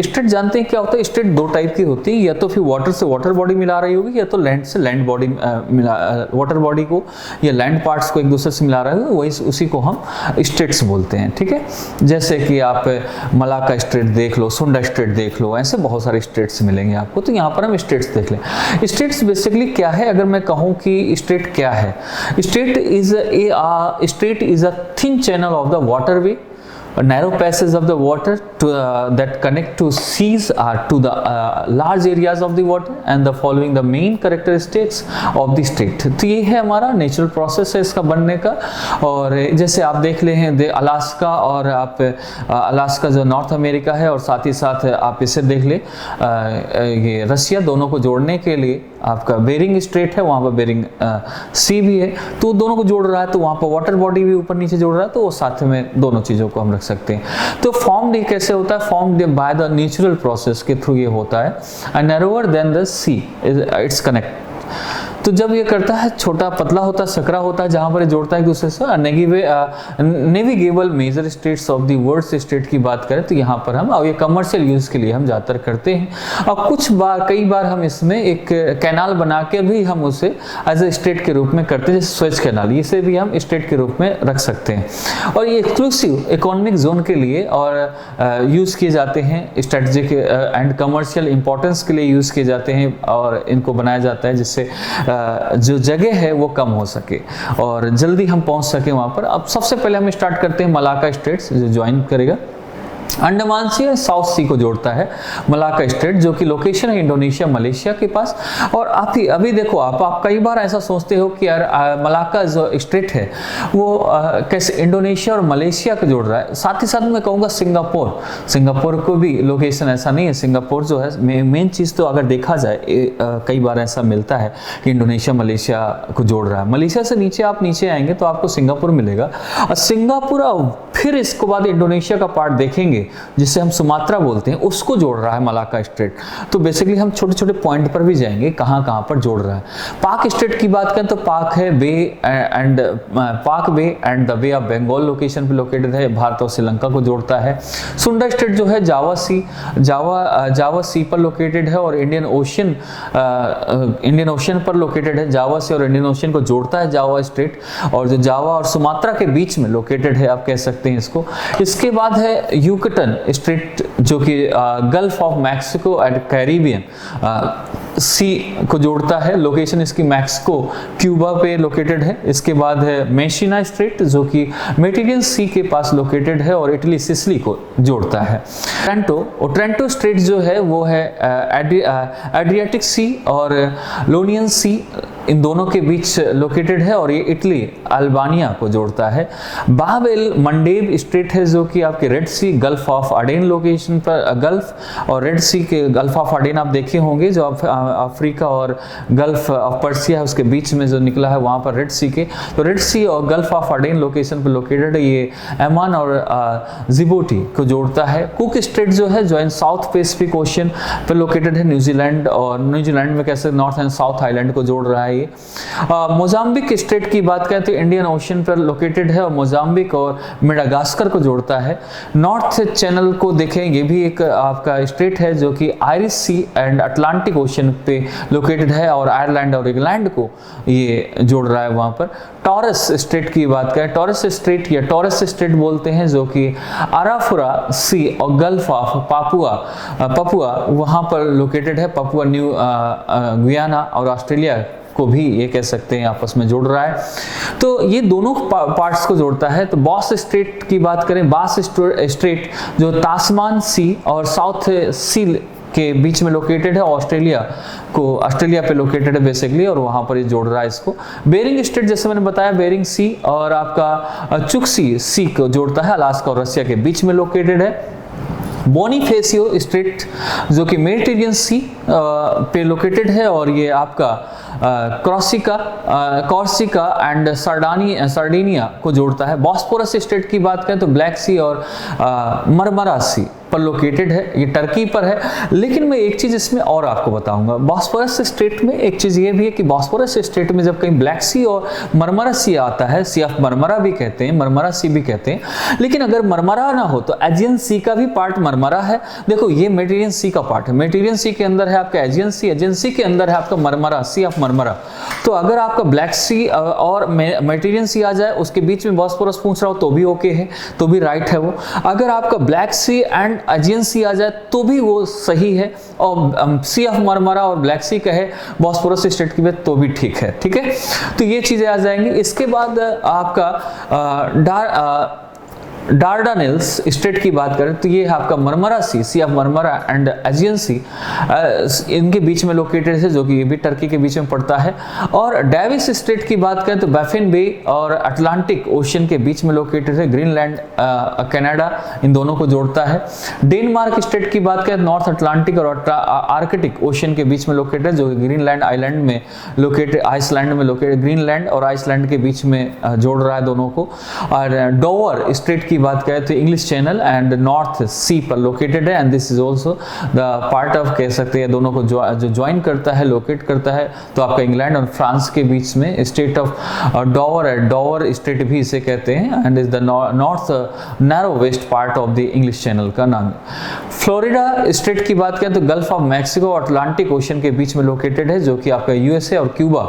State जानते हैं क्या होता है? स्टेट दो टाइप की होती है, या तो फिर वाटर से वाटर बॉडी मिला रही होगी, या तो लैंड से लैंड बॉडी मिला, वाटर बॉडी को या लैंड पार्ट्स को एक दूसरे से मिला रहे हो, वही उसी को हम स्टेट्स बोलते हैं। ठीक है, जैसे कि आप मलाक्का स्टेट देख लो, सुंडा स्टेट देख लो, ऐसे बहुत सारे स्टेट्स मिलेंगे आपको। तो यहाँ पर हम स्टेट्स देख लें। स्टेट्स बेसिकली क्या है? अगर मैं कहूँ कि स्टेट क्या है, state is a thin channel of the waterway, a narrow passage of the water that connect to seas or to the large areas of the water, and the following the main characteristics of the state। तो ये है हमारा natural process है इसका बनने का। और जैसे आप देख ले हैं अलास्का, और आप अलास्का जो नॉर्थ अमेरिका है, और साथ ही साथ आप इसे देख ले ये रसिया, दोनों को जोड़ने के लिए आपका बेरिंग स्ट्रेट है, वहाँ पर बेरिंग सी भी है, तो दोनों को जोड़ रहा है, तो वहाँ पर वाटर बॉडी भी ऊपर नीचे जोड़ रहा है, तो वो साथ में दोनों चीज़ों को हम रख सकते हैं। तो फॉर्म्ड कैसे होता है? Formed by the natural process के थ्रू ये होता है। And narrower than the sea it's connect. तो जब ये करता है, छोटा पतला होता है, सकरा होता है, जहां पर ये जोड़ता है एक दूसरे से। Navigable major states of the world state की बात करें तो यहाँ पर हम, और ये कमर्शियल यूज के लिए हम ज़्यादातर करते हैं। और कुछ बार, कई बार हम इसमें एक कैनाल बना के भी हम उसे एज ए स्टेट के रूप में करते हैं, जैसे स्वेज कैनाल, इसे भी हम स्टेट के रूप में रख सकते हैं। और ये एक्सक्लूसिव इकोनॉमिक जोन के लिए और यूज़ किए जाते हैं, स्ट्रेटजिक एंड कमर्शियल इंपॉर्टेंस के लिए यूज़ किए जाते हैं, और इनको बनाया जाता है जिससे जो जगह है वो कम हो सके और जल्दी हम पहुंच सके वहां पर। अब सबसे पहले हम स्टार्ट करते हैं मलाक्का स्टेट्स, जो ज्वाइन करेगा अंडमान सी और साउथ सी को जोड़ता है मलाक्का स्टेट, जो कि लोकेशन है इंडोनेशिया मलेशिया के पास। और आप ही अभी देखो, आप कई बार ऐसा सोचते हो कि यार मलाक्का जो स्टेट है वो कैसे इंडोनेशिया और मलेशिया को जोड़ रहा है। साथ ही साथ मैं कहूँगा सिंगापुर को भी लोकेशन ऐसा नहीं है। सिंगापुर जो है मेन चीज़, तो अगर देखा जाए कई बार ऐसा मिलता है कि इंडोनेशिया मलेशिया को जोड़ रहा है। मलेशिया से नीचे आप नीचे आएंगे तो आपको सिंगापुर मिलेगा, और सिंगापुर फिर इसके बाद इंडोनेशिया का पार्ट देखेंगे जिसे हम सुमात्रा बोलते हैं, उसको जोड़ रहा है मलाक्का स्टेट। तो बेसिकली हम छोटे छोटे पॉइंट पर भी जाएंगे कहाँ कहाँ पर जोड़ रहा है। पाक स्टेट की बात करें तो पाक है bay and the bay of Bengal location पे लोकेटेड है, भारत और श्रीलंका को जोड़ता है। सुंडा स्टेट जो है जावा सी पर लोकेटेड है और इंडियन ओशन पर लोकेटेड है। जावा सी और इंडियन ओशन को जोड़ता है जावा स्टेट, और जो जावा और सुमात्रा के बीच में लोकेटेड है, आप कह सकते हैं इसको। इसके बाद है यूकटन स्ट्रेट, जो कि gulf of Mexico and Caribbean sea को जोड़ता है। लोकेशन इसकी मैक्सिको क्यूबा पे लोकेटेड है। इसके बाद है मेसिना स्ट्रेट, जो कि मेडिटेरियन सी के पास लोकेटेड है और इटली सिसिली को जोड़ता है। ट्रेंटो स्ट्रेट जो है वो है एड्रियाटिक सी और लोनियन सी, इन दोनों के बीच लोकेटेड है, और ये इटली अल्बानिया को जोड़ता है। बाब एल मंडेब स्ट्रेट है, जो कि आपके Red Sea Gulf of Aden location पर, गल्फ और रेड सी के गल्फ ऑफ अडेन आप देखे होंगे, जो अफ्रीका और गल्फ ऑफ पर्सिया है उसके बीच में जो निकला है, वहाँ पर रेड सी के, तो रेड सी और गल्फ ऑफ अडेन लोकेशन पर लोकेटेड है। ये एमान और जिबूटी को जोड़ता है। कुक स्ट्रेट जो है, जो इन साउथ पैसिफिक ओशन पर लोकेटेड है, न्यूजीलैंड में कैसे नॉर्थ एंड साउथ आइलैंड को जोड़ रहा है ये। मोजाम्बिक स्टेट की बात करें तो इंडियन ओशन पर लोकेटेड है, और मोजाम्बिक और मेडागास्कर को जोड़ता है। नॉर्थ चैनल को देखें, ये भी एक आपका स्टेट है, जो कि Irish Sea and Atlantic Ocean पे लोकेटेड है, और आयरलैंड और इंग्लैंड को ये जोड़ रहा है वहाँ पर। टॉरस स्टेट की बात करें, टॉरस स्टेट या टॉरस स्टेट बोलते हैं, जो कि अराफुरा सी और गल्फ ऑफ पपुआ वहाँ पर लोकेटेड है। पपुआ न्यू गुयाना और ऑस्ट्रेलिया को भी ये कह सकते हैं आपस में जोड़ रहा है। तो ये दोनों पार्ट्स को जोड़ता है। तो बॉस स्ट्रेट की बात करें, बास स्ट्रेट जो तास्मान सी और साउथ सी के बीच में लोकेटेड है, ऑस्ट्रेलिया पे लोकेटेड है बेसिकली, और वहां पर ये जोड़ रहा है इसको। बेरिंग स्ट्रेट जैसे मैंने बताया, बेरिंग सी और आपका चुक्सी सी को जोड़ता है, अलास्का और रसिया के बीच में लोकेटेड है। बोनीफेसियो स्ट्रेट जो कि मेडिटेरियन सी पे लोकेटेड है, और ये आपका कॉर्सिका एंड सार्डिनिया को जोड़ता है। बॉस्पोरस स्टेट की बात करें तो ब्लैक सी और मरमरा सी पर लोकेटेड है, ये टर्की पर है। लेकिन मैं एक चीज इसमें और आपको बताऊंगा, बॉस्फोरस स्ट्रेट में एक चीज ये भी है कि बॉस्फोरस स्ट्रेट में जब कहीं ब्लैक सी और मरमरा सी आता है, सी ऑफ मरमरा भी कहते हैं, मरमरा सी भी कहते हैं, लेकिन अगर मरमरा ना हो तो एजियन सी का भी पार्ट मरमरा है। देखो ये मेडिटेरियन सी का पार्ट है, मेडिटेरियन सी के अंदर है आपका एजियन सी, एजियन सी के अंदर है आपका मरमरा, सी ऑफ मरमरा। तो अगर आपका ब्लैक सी और मेडिटेरियन सी आ जाए, उसके बीच में बॉस्फोरस पूछ रहा हो तो भी ओके है, तो भी राइट है वो। अगर आपका ब्लैक सी एंड एजियन सी आ जाए तो भी वो सही है, और सी ऑफ मरमरा और ब्लैक सी कहे बॉस्फोरस स्ट्रेट की बात तो भी ठीक है, ठीक है। तो ये चीजें आ जाएंगी। इसके बाद आपका डार्डानेल्स स्ट्रेट की बात करें तो ये आपका Marmara sea of Marmara and Aegean sea इनके बीच में लोकेटेड है, जो कि ये भी टर्की के बीच में पड़ता है। और डेविस स्ट्रेट की बात करें तो बैफिन बे और अटलांटिक ओशन के बीच में लोकेटेड है, ग्रीनलैंड कनाडा इन दोनों को जोड़ता है। डेनमार्क स्ट्रेट की बात करें नॉर्थ अटलांटिक और आर्कटिक ओशन के बीच में लोकेटेड है, जो ग्रीनलैंड आइलैंड में लोकेटेड, आइसलैंड में लोकेटेड, ग्रीनलैंड और आइसलैंड के बीच में जोड़ रहा है दोनों को। और डोवर स्ट्रेट की बात करें तो इंग्लिश चैनल एंड नॉर्थ सी पर लोकेटेड है, and this is also the part of, कह सकते हैं दोनों को जो ज्वाइन करता है, लोकेट करता है। तो आपका इंग्लैंड और फ्रांस के बीच में स्टेट ऑफ डोवर है, डोवर स्ट्रेट भी इसे कहते हैं, and is the north narrow west part of the English channel का नाम। फ्लोरिडा स्ट्रेट की बात करें तो गल्फ ऑफ मैक्सिको और अटलांटिक ओशन के बीच में लोकेटेड है, जो कि आपका यूएसए और क्यूबा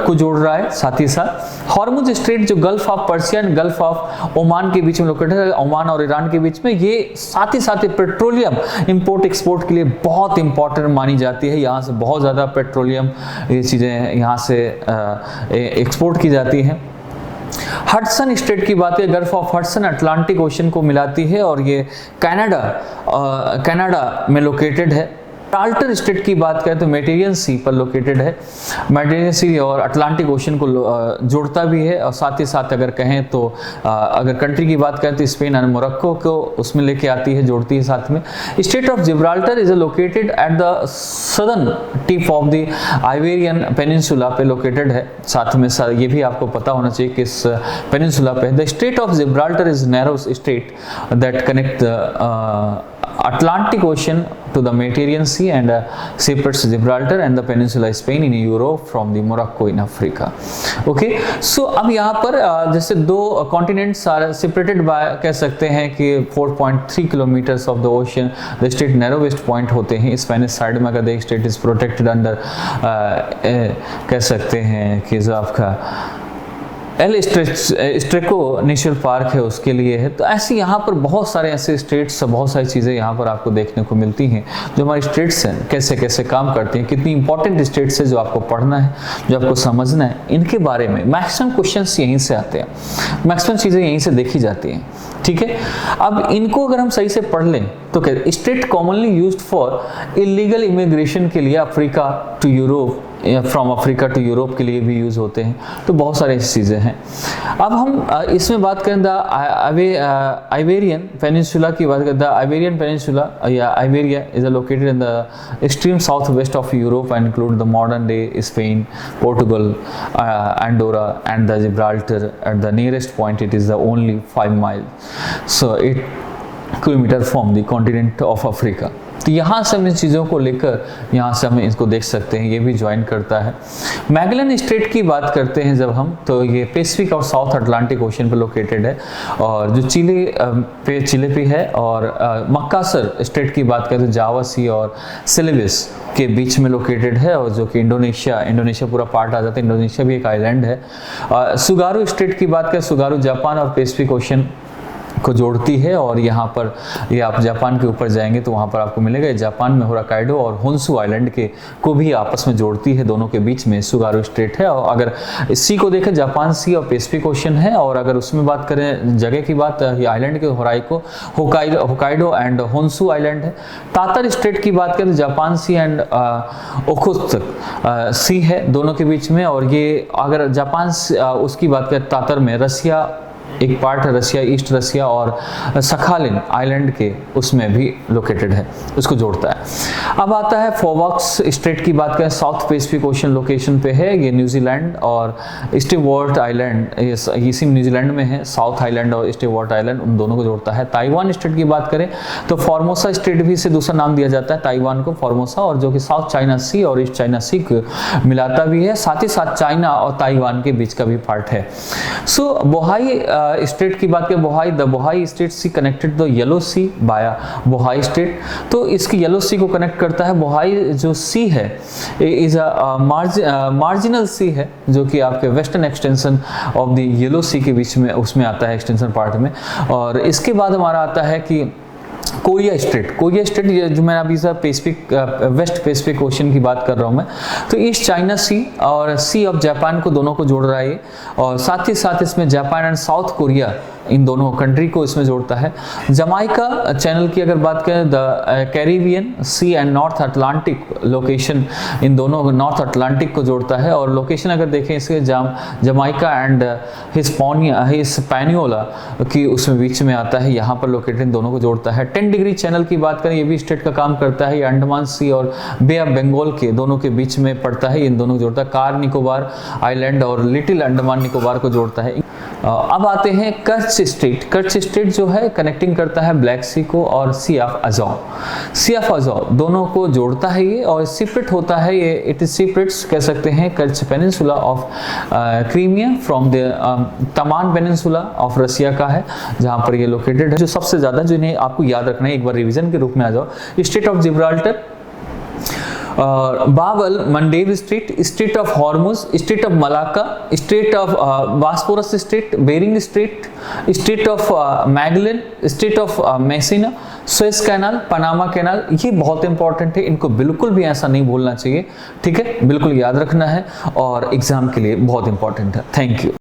को जोड़ रहा है साथ ही साथ। हॉर्मुज स्ट्रेट जो gulf of Persia and gulf of Oman के बीच में लोकेटेड है, ओमान और ईरान के बीच में, ये साथ ही पेट्रोलियम इंपोर्ट एक्सपोर्ट के लिए बहुत इंपॉर्टेंट मानी जाती है। यहाँ से बहुत ज़्यादा पेट्रोलियम ये चीज़ें यहाँ से एक्सपोर्ट की जाती हैं। हडसन स्ट्रेट की बात है, gulf of Hudson Atlantic ocean को मिलाती है, और ये कनाडा में लोकेटेड है। जिब्राल्टर स्ट्रेट की बात करें तो मेडिटेरियन सी पर लोकेटेड है, मेडिटेरियन सी और अटलांटिक ओशन को जोड़ता भी है। और साथ ही साथ अगर कहें तो अगर कंट्री की बात करें तो स्पेन और मोरक्को को उसमें लेके आती है, जोड़ती है साथ में। State of Gibraltar is located at the southern tip of the Iberian peninsula पे लोकेटेड है। साथ में ये भी आपको पता होना चाहिए कि इस पेनिनसुला पे the state of Gibraltar is narrow state that connect Atlantic Ocean to the Mediterranean Sea and separates Gibraltar and the Peninsula Spain in Europe from the Morocco in Africa. Okay, so अब यहाँ पर जैसे दो continents are separated by, कह सकते हैं कि 4.3 kilometers of the ocean, the state narrowest point होते हैं। Spanish side में अगर the state is protected under कह सकते हैं कि जो आपका एल स्ट्रेको नेशनल पार्क है उसके लिए है। तो ऐसे यहाँ पर बहुत सारे ऐसे स्टेट्स, बहुत सारी चीज़ें यहाँ पर आपको देखने को मिलती हैं, जो हमारी स्टेट्स हैं कैसे कैसे काम करती हैं, कितनी इंपॉर्टेंट स्टेट्स है जो आपको पढ़ना है, जो आपको समझना है, इनके बारे में मैक्सिमम क्वेश्चंस यहीं से आते हैं, मैक्सिमम चीज़ें यहीं से देखी जाती हैं, ठीक है। अब इनको अगर हम सही से पढ़ लें तो क्या state commonly used for illegal immigration के लिए Africa to Europe, from Africa to Europe के लिए भी यूज़ होते हैं। तो बहुत सारी ऐसी चीज़ें हैं। अब हम इसमें बात करें द आइबेरियन पेनिनसुला की बात करें। द आइबेरियन पेनिनसुला या Iberia is located in the extreme south west of Europe and include the modern day Spain, Portugal, Andorra and the Gibraltar. At the nearest point it is the only 5 miles, so 8 kilometre from the continent of Africa. तो यहाँ से हम इन चीज़ों को लेकर यहाँ से हम इसको देख सकते हैं, ये भी ज्वाइन करता है। मैगलन स्ट्रेट की बात करते हैं जब हम, तो ये पैसिफिक और साउथ अटलांटिक ओशन पर लोकेटेड है, और जो चिले पे है। और मक्कासर स्ट्रेट की बात करें तो जावा सी और सिलेबस के बीच में लोकेटेड है, और जो कि इंडोनेशिया पूरा पार्ट आ जाता है, इंडोनेशिया भी एक आइलैंड है। सुगारू स्ट्रेट की बात करें, सुगारू जापान और पैसिफिक ओशन को जोड़ती है, और यहाँ पर ये आप जापान के ऊपर जाएंगे तो वहाँ पर आपको मिलेगा जापान में होराकाइडो और होन्सु आइलैंड के को भी आपस में जोड़ती है, दोनों के बीच में सुगारू स्ट्रेट है। और अगर सी को देखें जापान सी और पैसिफिक ओशन है, और अगर उसमें बात करें जगह की बात, ये आइलैंड के होकाइडो एंड होन्सु आइलैंड है। तातर स्ट्रेट की बात करें तो जापान सी एंड ओखोत्स्क सी है दोनों के बीच में, और ये अगर जापान उसकी बात करें तातर में रसिया एक पार्ट रसिया, ईस्ट रसिया और सखालिन आइलैंड के उसमें भी लोकेटेड है, उसको जोड़ता है। अब आता है फोवॉक्स स्ट्रेट की बात करें, साउथ पैसिफिक ओशन लोकेशन पे है, ये न्यूजीलैंड और स्टीवर्ट आइलैंड, इसी न्यूजीलैंड में है, साउथ आइलैंड और स्टीवर्ट आइलैंड, उन दोनों को जोड़ता है। ताइवान स्ट्रेट की बात करें तो फॉर्मोसा स्ट्रेट भी से दूसरा नाम दिया जाता है ताइवान को, फॉर्मोसा, और जो कि साउथ चाइना सी और ईस्ट चाइना सी को मिलाता भी है, साथ ही साथ चाइना और ताइवान के बीच का भी पार्ट है। सो बोहाई स्ट्रेट की बात करें, Bohai, the Bohai strait sea connected the yellow sea via Bohai straight, तो इसकी येलो सी को कनेक्ट करता है। बोहाई जो सी है इज अ मार्जिनल सी है, जो कि आपके western extension of the yellow sea के बीच में उसमें आता है, एक्सटेंशन पार्ट में। और इसके बाद हमारा आता है कि कोरिया स्ट्रेट, कोरिया स्ट्रेट जो मैं अभी पैसिफिक वेस्ट पैसिफिक ओशन की बात कर रहा हूँ मैं, तो ईस्ट चाइना सी और सी ऑफ जापान को दोनों को जोड़ रहा है ये, और साथ ही साथ इसमें जापान एंड साउथ कोरिया इन दोनों कंट्री को इसमें जोड़ता है। जमाइका चैनल की अगर बात करें, the Caribbean sea and north Atlantic location, इन दोनों नॉर्थ अटलांटिक को जोड़ता है। और लोकेशन अगर देखें इसके जमाइका एंड हिस्पैनियोला की उसमें बीच में आता है, यहाँ पर लोकेटेड इन दोनों को जोड़ता है। 10 डिग्री चैनल की बात करें, ये भी स्टेट का काम करता है, ये अंडमान सी और बे ऑफ बंगाल के दोनों के बीच में पड़ता है, इन दोनों को जोड़ता है। कार निकोबार आइलैंड और लिटिल अंडमान निकोबार को जोड़ता है। अब आते हैं कच्छ स्ट्रेट। कच्छ स्ट्रेट जो है कनेक्टिंग करता है ब्लैक सी को और sea of Azov, sea of Azov दोनों को जोड़ता है ये, और सेपरेट होता है ये, इट इज सेपरेट्स कह सकते हैं Kutch peninsula of Crimea from the तमान पेनिनसुला ऑफ रसिया का है, जहां पर ये लोकेटेड है। जो सबसे ज्यादा जो इन्हें आपको याद रखना है, एक बार रिवीजन के रूप में आ जाओ, straight of Gibraltar, Bab el Mandeb strait, strait of Hormuz, strait of Malacca, strait of Bosporus strait, Bering strait, strait of Magellan, strait of Messina, Suez canal, Panama canal, ये बहुत इंपॉर्टेंट है, इनको बिल्कुल भी ऐसा नहीं भूलना चाहिए, ठीक है, बिल्कुल याद रखना है और एग्जाम के लिए बहुत इंपॉर्टेंट है। Thank you.